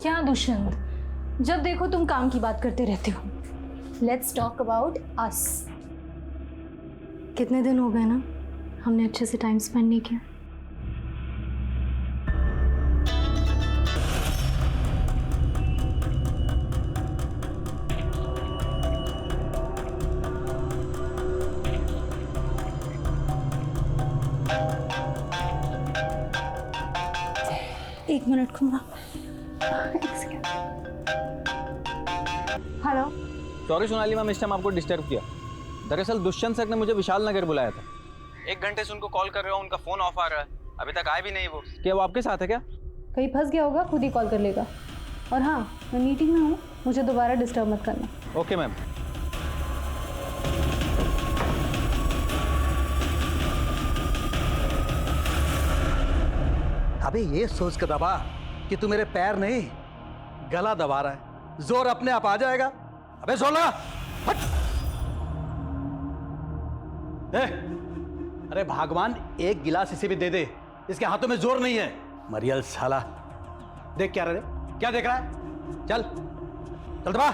क्या दुष्यंत, जब देखो तुम काम की बात करते रहते हो। Let's talk about us. कितने दिन हो गए ना हमने अच्छे से टाइम स्पेंड नहीं किया। एक मिनट खुमा। हेलो। सॉरी सोनाली मैम, इस टाइम आपको डिस्टर्ब किया। दरअसल दुष्यंत सर ने मुझे विशाल नगर बुलाया था। 1 घंटे से उनको कॉल कर रहा हूँ, उनका फोन ऑफ आ रहा है, अभी तक आए भी नहीं वो। क्या वो आपके साथ है क्या? कहीं फंस गया होगा, खुद ही कॉल कर लेगा। और हाँ, मैं मीटिंग में हूँ, मुझे दोबारा डिस्टर्ब मत करना। Okay ma'am. अबे ये सोच कर दबा कि तू मेरे पैर नहीं गला दबा रहा है, जोर अपने आप आ जाएगा। अबे सोला हट। अरे भगवान, एक गिलास इसे भी दे दे, इसके हाथों में जोर नहीं है। मरियल साला, देख क्या रहे, क्या देख रहा है? चल चल दबा।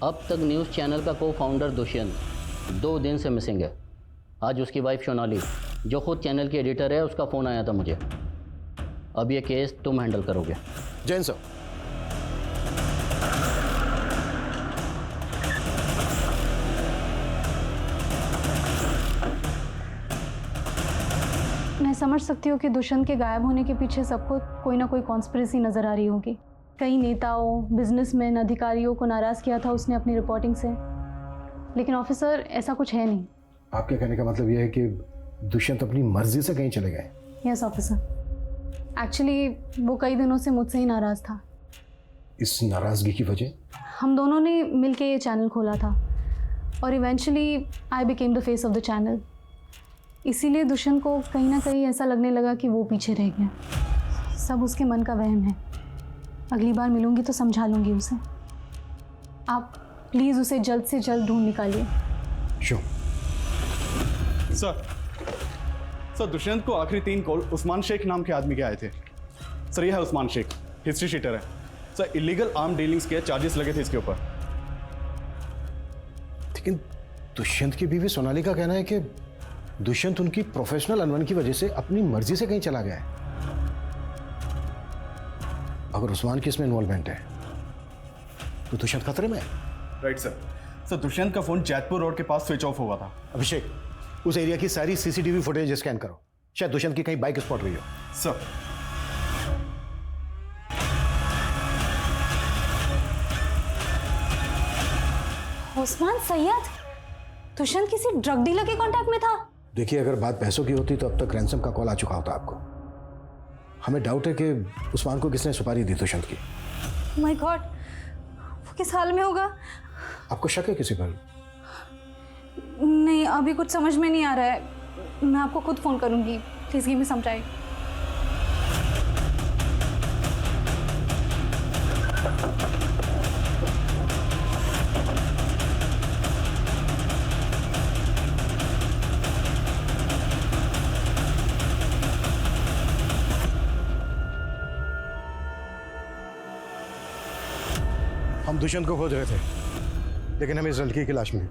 अब तक न्यूज़ चैनल का को फाउंडर दुष्यंत 2 दिन से मिसिंग है। आज उसकी वाइफ सोनाली, जो खुद चैनल की एडिटर है, उसका फ़ोन आया था मुझे। अब ये केस तुम हैंडल करोगे। जैन सर। मैं समझ सकती हूँ कि दुष्यंत के गायब होने के पीछे सबको कोई ना कोई कॉन्स्पिरेसी नजर आ रही होगी। कई नेताओं, बिजनेसमैन, अधिकारियों को नाराज किया था उसने अपनी रिपोर्टिंग से। लेकिन ऑफिसर, ऐसा कुछ है नहीं। आपके कहने का मतलब यह है कि दुष्यंत अपनी मर्जी से कहीं चले गए? यस ऑफिसर, एक्चुअली वो कई दिनों से मुझसे ही नाराज था। इस नाराजगी की वजह? हम दोनों ने मिलके ये चैनल खोला था और eventually I became the face of the channel. इसीलिए दुष्यंत को कहीं ना कहीं ऐसा लगने लगा कि वो पीछे रह गया। सब उसके मन का वहम है। अगली बार मिलूंगी तो समझा लूंगी उसे। आप प्लीज़ उसे जल्द से जल्द ढूंढ निकालिए। श्योर। सर दुष्यंत को आखिरी 3 कॉल उस्मान शेख नाम के आदमी के आए थे। सर यह है उस्मान शेख, हिस्ट्री शीटर है। सर इलीगल आर्म डीलिंग्स के चार्जेस लगे थे इसके ऊपर। लेकिन दुष्यंत की बीवी सोनाली का कहना है कि दुष्यंत उनकी प्रोफेशनल अनबन की वजह से अपनी मर्जी से कहीं चला गया है। अगर उस्मान की इसमें इन्वॉल्वमेंट है तो दुष्यंत खतरे में है। Right sir. सर दुष्यंत का फोन जैतपुर रोड के पास स्विच ऑफ हुआ था। अभिषेक, उस एरिया की सारी सीसीटीवी फुटेज स्कैन करो, शायद दुष्यंत की कहीं बाइक स्पॉट हुई हो। सर। उस्मान सैयद, दुष्यंत किसी ड्रग डीलर के कांटेक्ट में था। देखिए, अगर बात पैसों की होती तो अब तक रैंसम का कॉल आ चुका होता आपको। हमें डाउट है कि उस्मान को किसने सुपारी दी दुष्यंत की। माय गॉड, वो किस हाल में होगा? आपको शक है किसी पर? नहीं, अभी कुछ समझ में नहीं आ रहा है। मैं आपको खुद फ़ोन करूंगी, please give me some time. हम दुष्यंत को खोज रहे थे, लेकिन हमें इस लड़की की लाश मिली।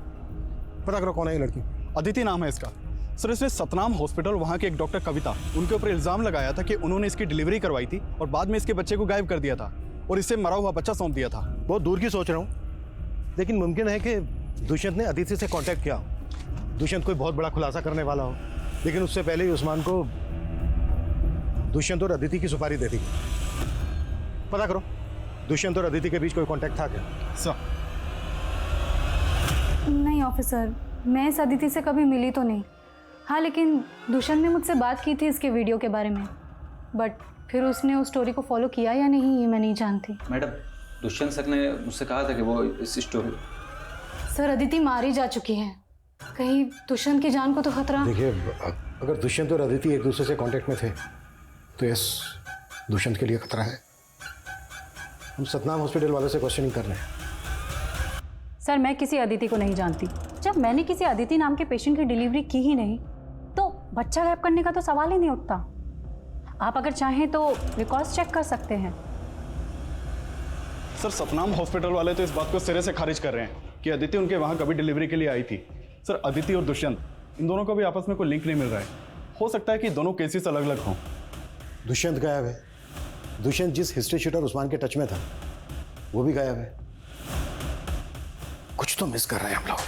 पता करो कौन है ये लड़की। अदिति नाम है इसका। सर इसने सतनाम हॉस्पिटल, वहाँ के एक डॉक्टर कविता, उनके ऊपर इल्ज़ाम लगाया था कि उन्होंने इसकी डिलीवरी करवाई थी और बाद में इसके बच्चे को गायब कर दिया था और इससे मरा हुआ बच्चा सौंप दिया था। बहुत दूर की सोच रहा हूँ, लेकिन मुमकिन है कि दुष्यंत ने अदिति से कांटेक्ट किया हो। दुष्यंत कोई बहुत बड़ा खुलासा करने वाला हो, लेकिन उससे पहले ही उस्मान को दुष्यंत और अदिति की सुपारी दे दी। पता करो दुष्यंत और अदिति के बीच कोई कांटेक्ट था क्या? सर। नहीं ऑफिसर, मैं इस अदिति से कभी मिली तो नहीं। हाँ, लेकिन दुष्यंत ने मुझसे बात की थी इसके वीडियो के बारे में, बट फिर उसने उस स्टोरी को फॉलो किया या नहीं ये मैं नहीं जानती। मैडम, दुष्यंत सर ने मुझसे कहा था कि वो इस स्टोरी। सर अदिति मारी जा चुकी है, कहीं दुष्यंत की जान को तो खतरा। देखिए अगर दुष्यंत और अदिति एक दूसरे से कांटेक्ट में थे तो यस, दुष्यंत के लिए खतरा है। हम सतनाम हॉस्पिटल वालों से क्वेश्चनिंग कर रहे हैं। सर, मैं किसी अदिति को नहीं जानती। जब मैंने किसी अदिति नाम के पेशेंट की डिलीवरी की ही नहीं तो बच्चा गायब करने का तो सवाल ही नहीं उठता। आप अगर चाहें तो रिकॉर्ड्स चेक कर सकते हैं। सर, सतनाम हॉस्पिटल वाले तो इस बात को सिरे से खारिज कर रहे हैं कि अदिति उनके वहाँ कभी डिलीवरी के लिए आई थी। सर, अदिति और दुष्यंत इन दोनों को भी आपस में कोई लिंक नहीं मिल रहा है। हो सकता है कि दोनों केसेस अलग अलग हों। दुष्यंत गायब है। दुष्यंत जिस हिस्ट्री शूटर उस्मान के टच में था वो भी गायब है। कुछ तो मिस कर रहे हैं हम लोग।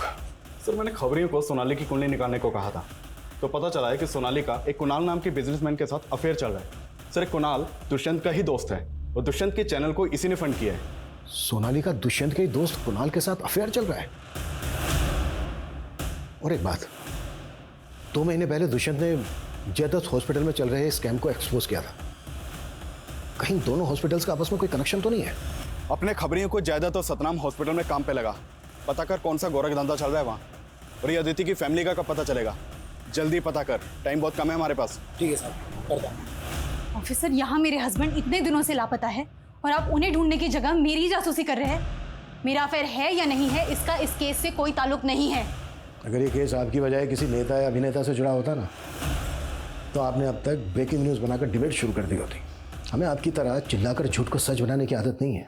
सर, मैंने खबरियों को सोनाली की कुंडली निकालने को कहा था तो पता चला है कि सोनाली का एक कुणाल नाम के बिजनेसमैन के साथ अफेयर चल रहा है। सर, कुणाल दुष्यंत का ही दोस्त है और दुष्यंत के चैनल को इसी ने फंड किया है। सोनाली का दुष्यंत के ही दोस्त कुणाल के साथ अफेयर चल रहा है। और एक बात, 2 महीने पहले दुष्यंत ने जयदत्त हॉस्पिटल में चल रहे स्कैम को एक्सपोज किया था। कहीं दोनों हॉस्पिटल्स का आपस में कोई कनेक्शन तो नहीं है? अपने खबरियों को जयदत्त और सतनाम हॉस्पिटल में काम पे लगा। पता कर कौन सा गोरख धंधा चल रहा है वहाँ। और ये अदिति की फैमिली का कब पता चलेगा? जल्दी पता कर, टाइम बहुत कम है हमारे पास। ठीक है साहब, करता हूं। ऑफिसर, यहाँ मेरे हस्बैंड इतने दिनों से लापता है और आप उन्हें ढूंढने की जगह मेरी जासूसी कर रहे हैं। मेरा अफेयर है या नहीं है, इसका इस केस से कोई ताल्लुक नहीं है। अगर ये केस आपकी बजाय किसी नेता या अभिनेता से जुड़ा होता ना तो आपने अब तक ब्रेकिंग न्यूज़ बनाकर डिबेट शुरू कर दी होती। हमें आपकी तरह चिल्लाकर झूठ को सच बनाने की आदत नहीं है।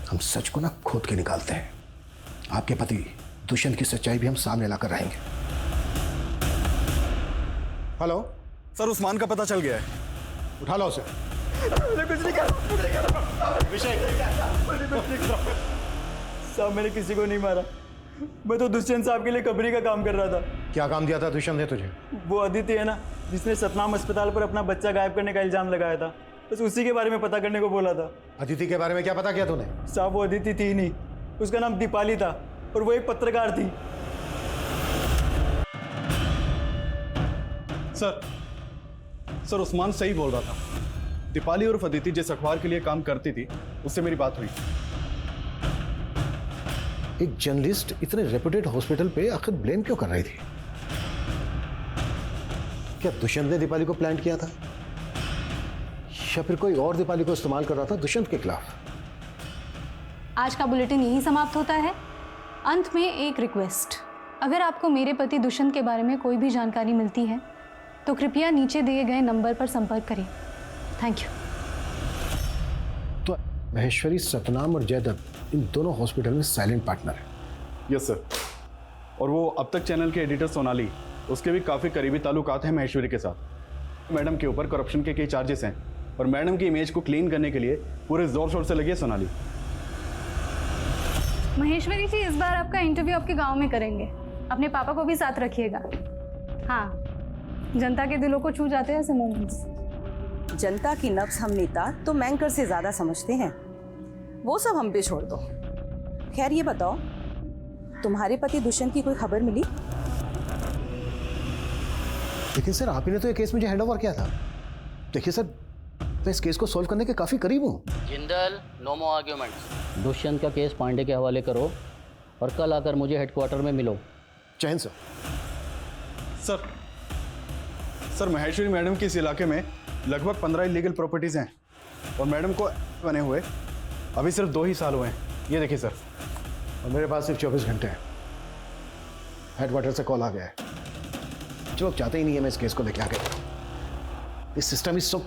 हम सच को ना खोद के निकालते हैं। आपके पति दुष्यंत की सच्चाई भी हम सामने लाकर रहेंगे। हेलो सर, उस्मान का पता चल गया है। उठा लो उसे। साहब, मैंने किसी को नहीं मारा। मैं तो दुष्यंत साहब के लिए कबरी का काम कर रहा था। क्या काम दिया था दुष्यंत ने तुझे? वो अदिति है ना, जिसने सतनाम अस्पताल पर अपना बच्चा गायब करने का इल्जाम लगाया था, बस उसी के बारे में पता करने को बोला था। अदिति के बारे में क्या पता किया तूने? साहब, वो अदिति थी नहीं, उसका नाम दीपाली था और वो एक पत्रकार थी। सर, उस्मान सही बोल रहा था। दीपाली और अदिति जिस अखबार के लिए काम करती थी उससे मेरी बात हुई। एक जर्नलिस्ट इतने रेपुटेड हॉस्पिटल पे आखिर ब्लेम क्यों कर रही थी? क्या दुष्यंत ने दीपाली को प्लान किया था या फिर कोई और दीपाली को इस्तेमाल कर रहा था दुष्यंत के खिलाफ? आज का बुलेटिन यही समाप्त होता है। अंत में एक रिक्वेस्ट, अगर आपको मेरे पति दुष्यंत के बारे में कोई भी जानकारी मिलती है तो कृपया नीचे दिए गए नंबर पर संपर्क करें। Thank you. तो महेश्वरी सतनाम और जयदत्त इन दोनों हॉस्पिटल में साइलेंट पार्टनर है। Yes sir. और वो अब तक चैनल के एडिटर सोनाली, उसके भी काफ़ी करीबी ताल्लुकात हैं महेश्वरी के साथ। मैडम के ऊपर करप्शन के कई चार्जेस हैं और मैडम की इमेज को क्लीन करने के लिए पूरे जोर शोर से लगी है सोनाली। महेश्वरी जी, इस बार आपका इंटरव्यू आपके गांव में करेंगे। अपने पापा को भी साथ रखिएगा। हाँ, जनता के दिलों को छू जाते हैं ऐसे मोमेंट्स। जनता की नब्ज हम नेता तो मैंकर से ज्यादा समझते हैं, वो सब हम पे छोड़ दो। खैर, ये बताओ, तुम्हारे पति दुष्यंत की कोई खबर मिली? लेकिन सर, आप ही ने तो ये केस मुझे हैंड ओवर किया था। देखिए सर, मैं इस केस को सॉल्व करने के काफी करीब हूँ। जिंदल, नो मोर आर्ग्यूमेंट्स। दुष्यंत का केस पांडे के हवाले करो और कल आकर मुझे हेडक्वार्टर में मिलो। जय Hind sir. Sir, Maheshwari madam के इस इलाके में लगभग 15 इलीगल प्रॉपर्टीज़ हैं और मैडम को बने हुए अभी सिर्फ 2 ही साल हुए हैं। ये देखिए सर। और मेरे पास सिर्फ 24 घंटे हैं। हेडक्वार्टर से कॉल आ गया है। जो लोग चाहते ही नहीं है मैं इस केस को लेके आगे। इस सिस्टम इज सो।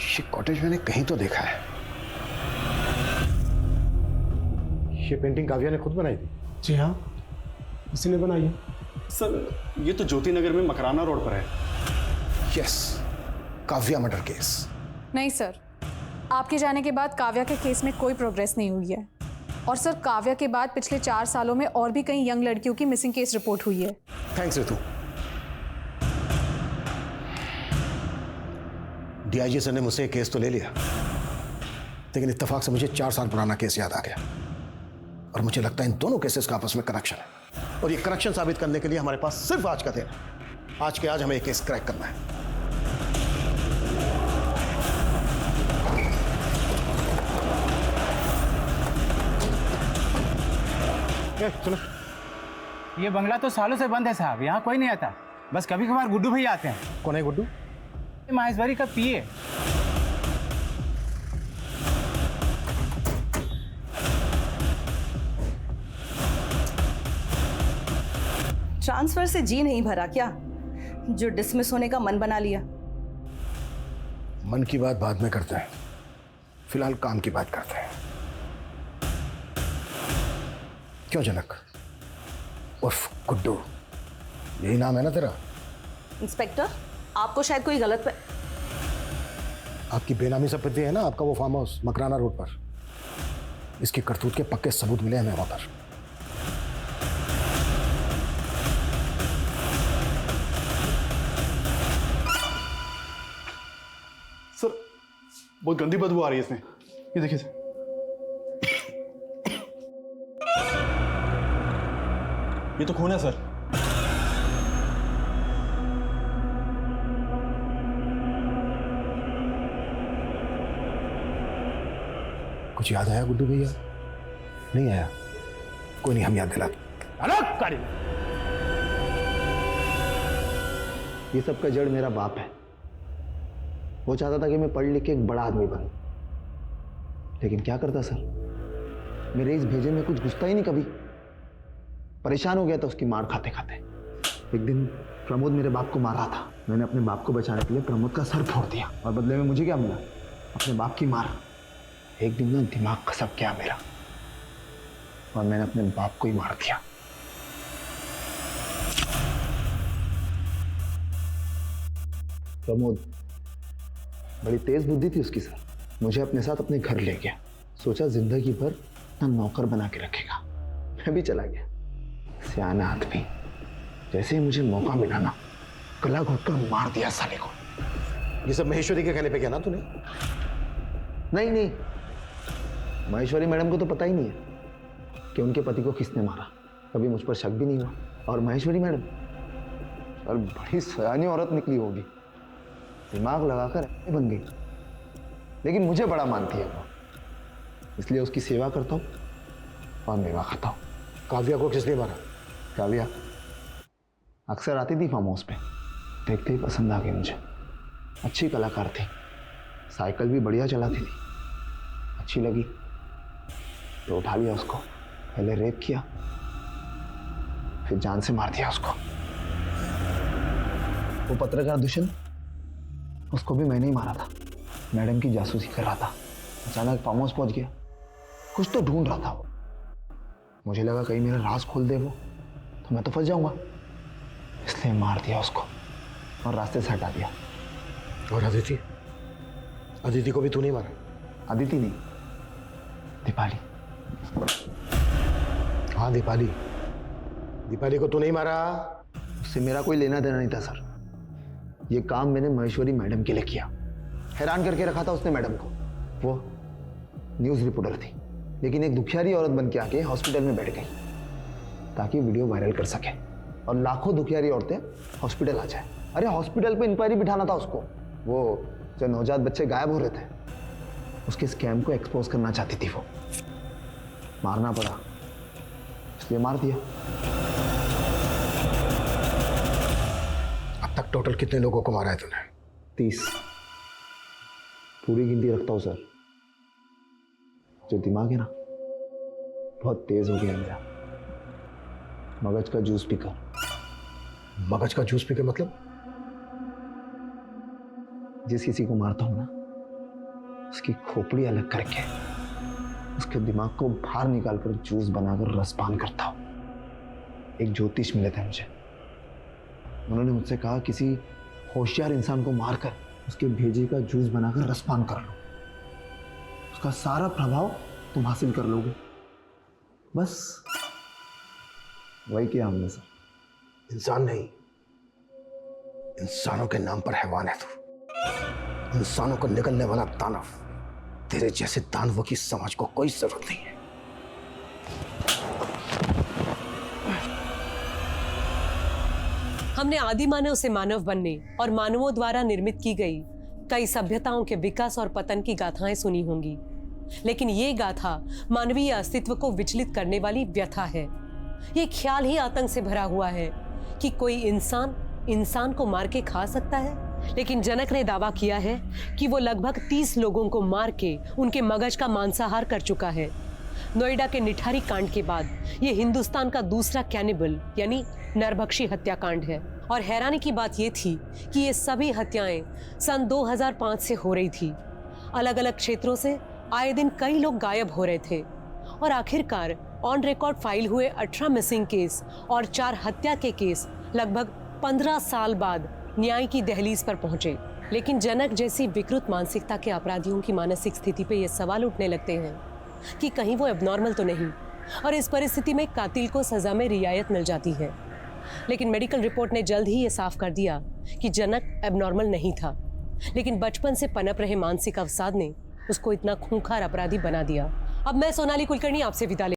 ये कॉटेज मैंने कहीं तो देखा है। ये पेंटिंग काव्या ने खुद बनाई थी? जी हाँ, इसी ने बनाई है। सर, ये तो ज्योति नगर में मकराना रोड पर है। Yes, Kavya murder case. नहीं सर, आपके जाने के बाद काव्या के केस में कोई प्रोग्रेस नहीं हुई है। और सर, काव्या के बाद पिछले 4 सालों में और भी कई यंग लड़कियों की मिसिंग केस रिपोर्ट हुई है। थैंक्स रितु। डीआईजी सर ने मुझसे एक केस तो ले लिया, लेकिन इत्तेफाक से मुझे 4 साल पुराना केस याद आ गया और मुझे लगता है इन दोनों केसेस का आपस में कनेक्शन है और ये कनेक्शन साबित करने के लिए हमारे पास सिर्फ आज का दिन है। आज के आज हमें ये केस क्रैक करना है। सुनो, ये बंगला तो सालों से बंद है साहब, यहाँ कोई नहीं आता, बस कभी कभार गुड्डू भैया आते हैं। कौन है गुड्डू? महेश्वरी का पीए। ट्रांसफर से जी नहीं भरा क्या, जो डिसमिस होने का मन बना लिया? मन की बात बाद में करते हैं, फिलहाल काम की बात करते हैं। क्यों जनक उर्फ गुड्डू, यही नाम है ना तेरा? इंस्पेक्टर, आपको शायद कोई गलत आपकी बेनामी संपत्ति है ना, आपका वो फार्म हाउस मकराना रोड पर, इसकी करतूत के पक्के सबूत मिले हमें वहां पर। सर बहुत गंदी बदबू आ रही है इसमें, ये देखिए सर। ये तो खून है सर। कुछ याद आया गुड्डू भैया? नहीं आया? कोई नहीं, हम याद दिला। ये सब का जड़ मेरा बाप है। वो चाहता था कि मैं पढ़ लिख के एक बड़ा आदमी बनूं, लेकिन क्या करता सर, मेरे इस भेजे में कुछ घुसता ही नहीं कभी। परेशान हो गया था उसकी मार खाते खाते। एक दिन प्रमोद मेरे बाप को मार रहा था, मैंने अपने बाप को बचाने के लिए प्रमोद का सर फोड़ दिया, और बदले में मुझे क्या मिला? अपने बाप की मार। एक दिन ना दिमाग खसक गया मेरा, और मैंने अपने बाप को ही मार दिया। प्रमोद, बड़ी तेज बुद्धि थी उसकी सर। मुझे अपने साथ अपने घर ले गया, सोचा जिंदगी भर ना नौकर बना के रखेगा। मैं भी चला गया। सियाना आदमी, जैसे ही मुझे मौका मिला ना, गला घोट कर मार दिया साले को। ये सब महेश्वरी के कहने पे किया ना तूने? नहीं नहीं, महेश्वरी मैडम को तो पता ही नहीं है कि उनके पति को किसने मारा। कभी मुझ पर शक भी नहीं हुआ। और महेश्वरी मैडम और बड़ी सयानी औरत निकली होगी, दिमाग लगाकर ऐसे बन गई, लेकिन मुझे बड़ा मानती है वो, इसलिए उसकी सेवा करता हूँ और मेवा खाता हूँ। काव्या को किसने मारा? काव्या अक्सर आती थी फार्म हाउस पे, देखते ही पसंद आ गई मुझे। अच्छी कलाकार थी, साइकिल भी बढ़िया चलाती थी। अच्छी लगी तो उठा लिया उसको, पहले रेप किया, फिर जान से मार दिया उसको। वो पत्रकार दुष्यंत, उसको भी मैंने ही मारा था। मैडम की जासूसी कर रहा था, अचानक फार्म हाउस पहुंच गया। कुछ तो ढूंढ रहा था वो, मुझे लगा कहीं मेरा राज खोल दे वो, तो मैं तो फंस जाऊंगा, इसलिए मार दिया उसको और रास्ते से हटा दिया। और अदिति? अदिति को भी तू नहीं मारा? अदिति नहीं, दीपाली। हाँ दीपाली, दीपाली को तू नहीं मारा? उससे मेरा कोई लेना देना नहीं था सर। ये काम मैंने महेश्वरी मैडम के लिए किया। हैरान करके रखा था उसने मैडम को। वो न्यूज़ रिपोर्टर थी, लेकिन एक दुखियारी औरत बन के आके हॉस्पिटल में बैठ गई ताकि वीडियो वायरल कर सके और लाखों दुखियारी औरतें हॉस्पिटल आ जाए। अरे हॉस्पिटल पे इंक्वायरी बिठाना था उसको। वो जो नवजात बच्चे गायब हो रहे थे, उसके स्कैम को एक्सपोज करना चाहती थी वो। मारना पड़ा, इसलिए मार दिया। अब तक टोटल कितने लोगों को मारा है तूने? 30। पूरी गिनती रखता हूँ सर। जो दिमाग है ना, बहुत तेज हो गया मेरा। मगज का जूस पीकर। मगज का जूस पीकर मतलब? जिस किसी को मारता हूं ना, उसकी खोपड़ी अलग करके उसके दिमाग को बाहर निकालकर जूस बनाकर रसपान करता हूं। एक ज्योतिष मिले थे मुझे, उन्होंने मुझसे कहा किसी होशियार इंसान को मारकर उसके भेजे का जूस बनाकर रसपान कर लो, उसका सारा प्रभाव तुम हासिल कर लोगे। बस वही किया हमने सर। इंसान नहीं, इंसानों के नाम पर हैवान है तू। इंसानों को निकलने वाला दानव। तेरे जैसे दानवों की समाज को कोई जरूरत नहीं है। हमने आदि मानव से मानव बनने और मानवों द्वारा निर्मित की गई कई सभ्यताओं के विकास और पतन की गाथाएं सुनी होंगी, लेकिन ये गाथा मानवीय अस्तित्व को विचलित करने वाली व्यथा है। ये ख्याल ही आतंक से भरा हुआ है कि कोई इंसान इंसान को मार के खा सकता है। लेकिन जनक ने दावा किया है कि वो लगभग 30 लोगों को मार के उनके मगज का मांसाहार कर चुका है। नोएडा के निठारी कांड के बाद ये हिंदुस्तान का दूसरा कैनिबल यानी नरभक्षी हत्याकांड है। और हैरानी की बात ये थी कि ये सभी हत्याएं सन 2005 से हो रही थी। अलग अलग क्षेत्रों से आए दिन कई लोग गायब हो रहे थे और आखिरकार ऑन रिकॉर्ड फाइल हुए 18 मिसिंग केस और 4 हत्या के केस लगभग 15 साल बाद न्याय की दहलीज पर पहुंचे। लेकिन जनक जैसी विकृत मानसिकता के अपराधियों की मानसिक स्थिति पे ये सवाल उठने लगते हैं कि कहीं वो एबनॉर्मल तो नहीं, और इस परिस्थिति में कातिल को सजा में रियायत मिल जाती है। लेकिन मेडिकल रिपोर्ट ने जल्द ही ये साफ कर दिया कि जनक एबनॉर्मल नहीं था, लेकिन बचपन से पनप रहे मानसिक अवसाद ने उसको इतना खूंखार अपराधी बना दिया। अब मैं सोनाली कुलकर्णी आपसे विदा